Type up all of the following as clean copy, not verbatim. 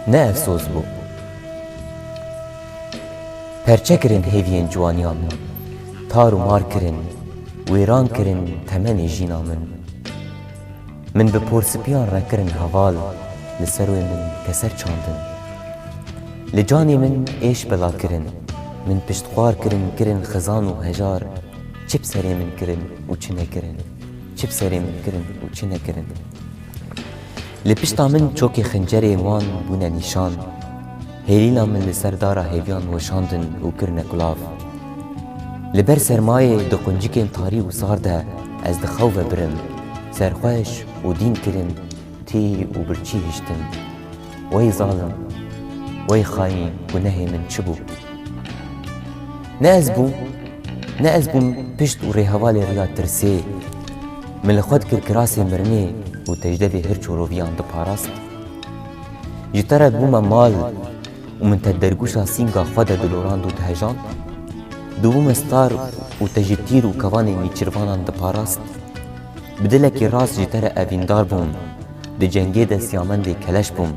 ne efsoz bû. Perçe kirin hêviyên ciwaniya min, tar û mar kirin, wêran kirin temenê jîna min. Min bi porsipiyan rekirin heval, li ser wê min keser çandin. Li canê min êş bela kirin, min piştxwar kirin xizan û hejar, çi bi serê min kirin û çi nekirin, çi bi serê min kirin û çi nekirin. Li pişta min çokê xincerê wan bûne nîşan, hêlîla min li ser dara hêviyan weşandin û kirine kulav. Li ber sermayê di quncikên tarî û sar de ez di xew ve birim, serxweş û dîn kirin, tî û birçî hiştin. Wey zalim, wey xayîn ku nehê min çi bû? Ne ez bûm pişt û rêhevalê riya tirsê, min li xwe dikir kirasê mirinê û tecdevê hir çoroviyan diparast. Ji te re bûme mal û min te dergûşa sînga xwe de dilorand û dihejand. Dibûme star û te ji tîr û kevanên nîçîrvanan diparast. Bi dilekî rast ji te re evîndar bûm, di cengê de siyamendê keleş bûm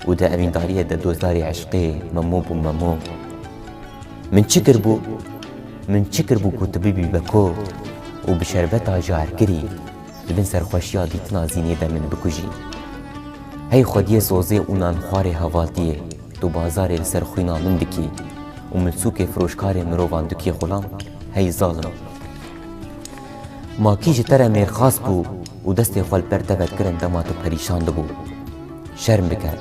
û di evîndariyê de dozdarê eşqê memû bûm memû. Min çi kir bû ku tu bibî beko û bi şerbeta jarkirî di bin serxweşiya dîtina zînê de min bikujî. Hey xwediyê sozê û nanxwarê hevaltiyê, tu bazarê li ser xwîna min dikî û milsûkê firoşkarê mirovan dikî xulam, hey zalim. Makî ji te re mêrxas bû û destê xwe li ber teved kirin dema tu perîşan dibû. Şerm bike.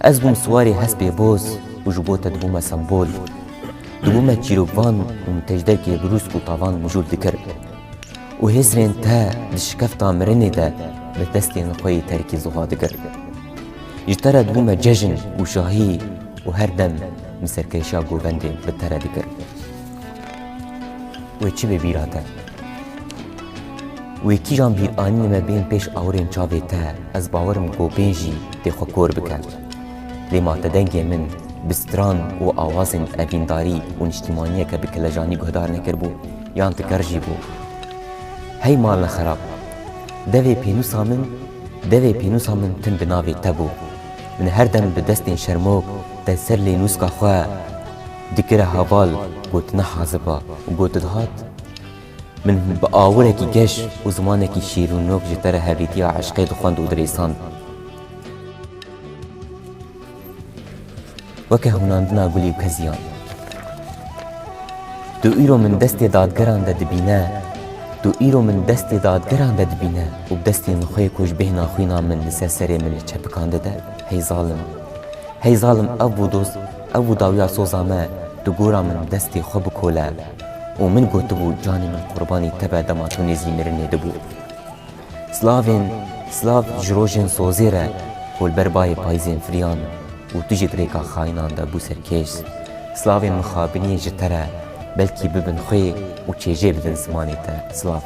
Ez bûm siwarê hespê boz û ji bo te dibûme sembol. Dibûme çîrokvan û min tecdekê birûsk û tavan mijûl dikir. û hêzrên te di şikefta mirinê de bi destên xwe yê terkî zuha dikir. Ji te re dibûme cejin û şahî û her dem min serkêşiya govendê bi te re dikir. Wê çi bê bîra te? Wê kîjan bîr anîne me bên pêş awirên çavê te, ez bawerim gopên jî tê xwe kor bike. Lê ma te dengê min bi stran û awazên evîndarî û niştîmaniyeke bi kelejanî guhdar nekirbû yan ti ker jî bû. Hey malne xerab, devê pênûsa min tim bi navê te bû. Min her dem bi destên şermok te ser lê nûska xwe dikire heval got nehaziba û got dihat. Min bi awirekî geş û zimanekî şîrûnok ji te re hevîtiya eşqê dixwend û dirêsand. Weke hûnandina gulî û keziyan. Tu îro min destê dadgeran de dibîne, û bi destên xwe ku ji bêhna xwîna min li ser serê min li çepikand dide, hey zalim. Hey zalim, ev bû dawiya soza me, tu gora min destê xwe bikole û min gotibû canê min qurbanî te be dema tu nêzî mirinê dibû. Slav ji rojên sozê re holber bayê payîzên firiyan û tu jî dirêka xayînan de bû serkêş. Slavên mixabiniyê ji te re belkî bibin xwê û çêjê bidin zimanê te. Slav.